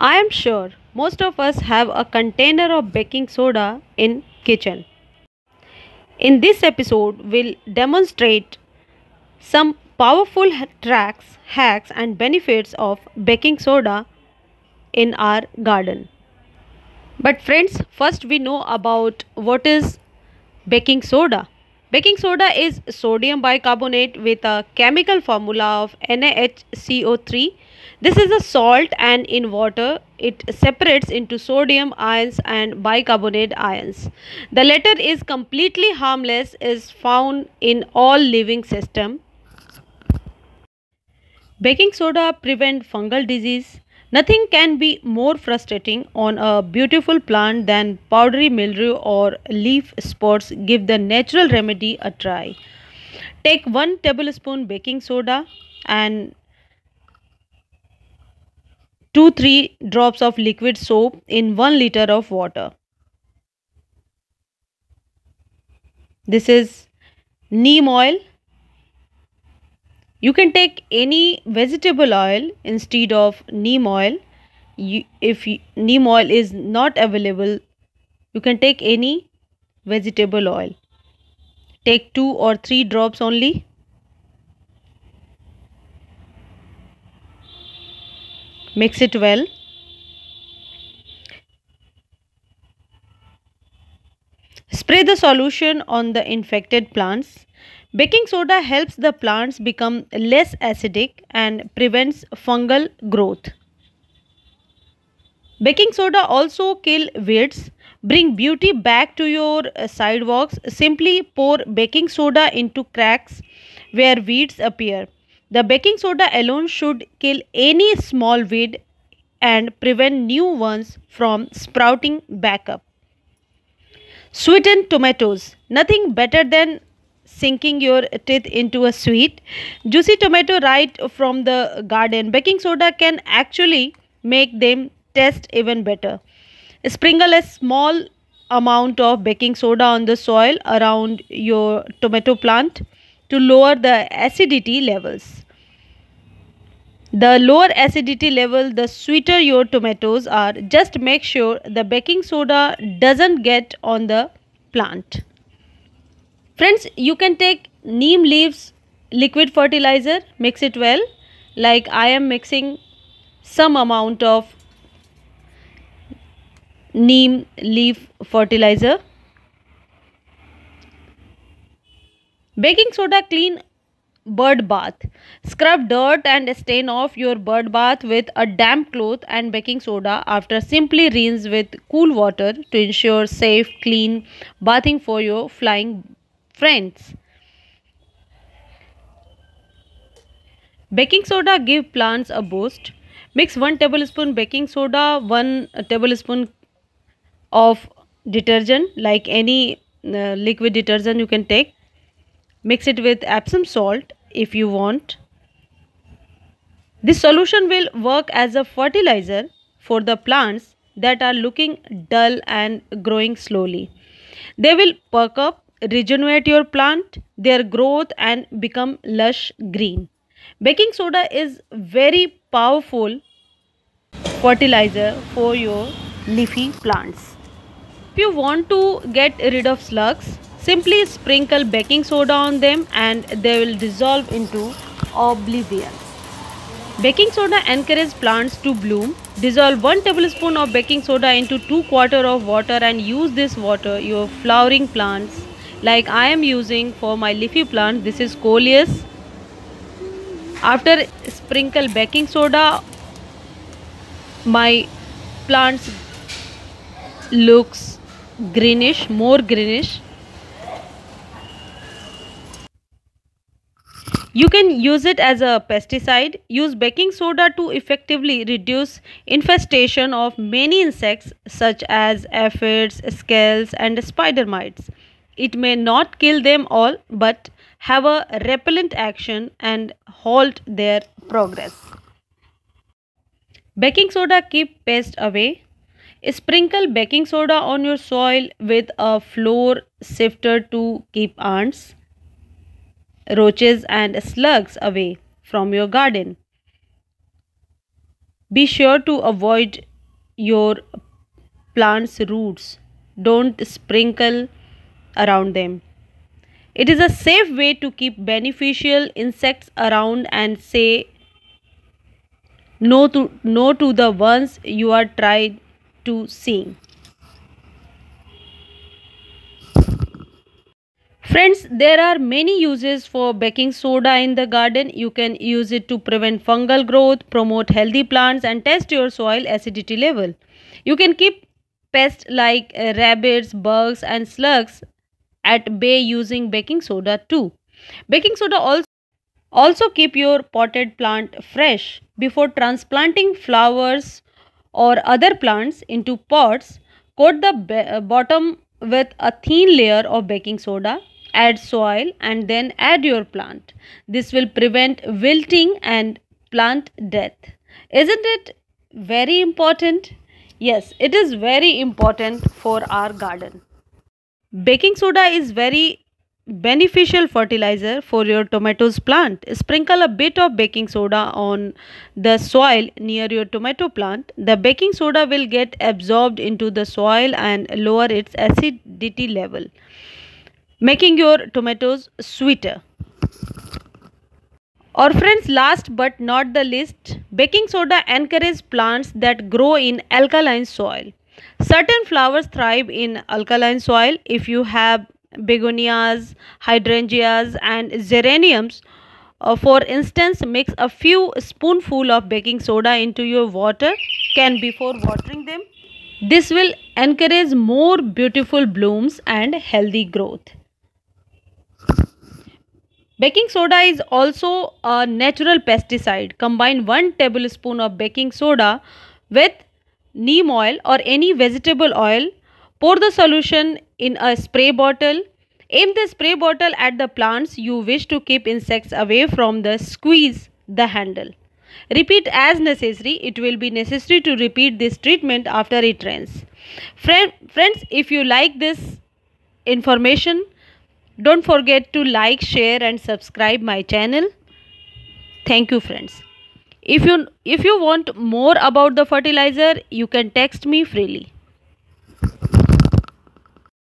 I am sure most of us have a container of baking soda in kitchen. In this episode, we'll demonstrate some powerful tracks, hacks and benefits of baking soda in our garden. But friends, first we know about what is baking soda. Baking soda is sodium bicarbonate with a chemical formula of NaHCO3. This is a salt, and in water it separates into sodium ions and bicarbonate ions. The latter is completely harmless, is found in all living system. Baking soda prevent fungal disease. Nothing can be more frustrating on a beautiful plant than powdery mildew or leaf spots. Give the natural remedy a try. Take 1 tablespoon baking soda and 2-3 drops of liquid soap in 1 liter of water. This is neem oil. You can take any vegetable oil instead of neem oil. If neem oil is not available, you can take any vegetable oil. Take 2 or 3 drops only. Mix it well. Spray the solution on the infected plants. Baking soda helps the plants become less acidic and prevents fungal growth. Baking soda also kill weeds. Bring beauty back to your sidewalks. Simply pour baking soda into cracks where weeds appear. The baking soda alone should kill any small weed and prevent new ones from sprouting back up. Sweetened tomatoes. Nothing better than sinking your teeth into a sweet, juicy tomato right from the garden. Baking soda can actually make them taste even better. Sprinkle a small amount of baking soda on the soil around your tomato plant to lower the acidity levels. The lower acidity level, the sweeter your tomatoes are. Just make sure the baking soda doesn't get on the plant. Friends, you can take neem leaves liquid fertilizer, mix it well. Like I am mixing some amount of neem leaf fertilizer. Baking soda clean bird bath. Scrub dirt and stain off your bird bath with a damp cloth and baking soda. After, simply rinse with cool water to ensure safe, clean bathing for your flying friends. Baking soda give plants a boost. Mix 1 tablespoon baking soda, 1 tablespoon of detergent, like any liquid detergent you can take. Mix it with Epsom salt if you want. This solution will work as a fertilizer for the plants that are looking dull and growing slowly. They will perk up, regenerate your plant, their growth and become lush green. Baking soda is very powerful fertilizer for your leafy plants. If you want to get rid of slugs, simply sprinkle baking soda on them and they will dissolve into oblivion. Baking soda encourages plants to bloom. Dissolve 1 tablespoon of baking soda into 2 quarters of water and use this water your flowering plants, like I am using for my leafy plant. This is coleus. After sprinkle baking soda, my plants looks greenish, more greenish. You can use it as a pesticide. Use baking soda to effectively reduce infestation of many insects such as aphids, scales and spider mites. It may not kill them all but have a repellent action and halt their progress. Baking soda keep pests away. Sprinkle baking soda on your soil with a floor sifter to keep ants, roaches and slugs away from your garden. Be sure to avoid your plant's roots. Don't sprinkle around them. It is a safe way to keep beneficial insects around and say no to the ones you are trying to see. Friends, there are many uses for baking soda in the garden. You can use it to prevent fungal growth, promote healthy plants, and test your soil acidity level. You can keep pests like rabbits, bugs, and slugs at bay using baking soda too. Baking soda also keep your potted plant fresh. Before transplanting flowers or other plants into pots, coat the bottom with a thin layer of baking soda, add soil, and then add your plant. This will prevent wilting and plant death. Isn't it very important? Yes, it is very important for our garden. Baking soda is very beneficial fertilizer for your tomatoes plant. Sprinkle a bit of baking soda on the soil near your tomato plant. The baking soda will get absorbed into the soil and lower its acidity level, making your tomatoes sweeter. Or friends, last but not the least, baking soda encourages plants that grow in alkaline soil. Certain flowers thrive in alkaline soil. If you have begonias, hydrangeas, and geraniums, for instance, mix a few spoonful of baking soda into your water can before watering them. This will encourage more beautiful blooms and healthy growth. Baking soda is also a natural pesticide. Combine 1 tablespoon of baking soda with neem oil or any vegetable oil. Pour the solution in a spray bottle. Aim the spray bottle at the plants you wish to keep insects away from. Squeeze the handle. Repeat as necessary. It will be necessary to repeat this treatment after it rains. Friends, if you like this information, don't forget to like, share and subscribe my channel. Thank you friends. If you want more about the fertilizer, you can text me freely.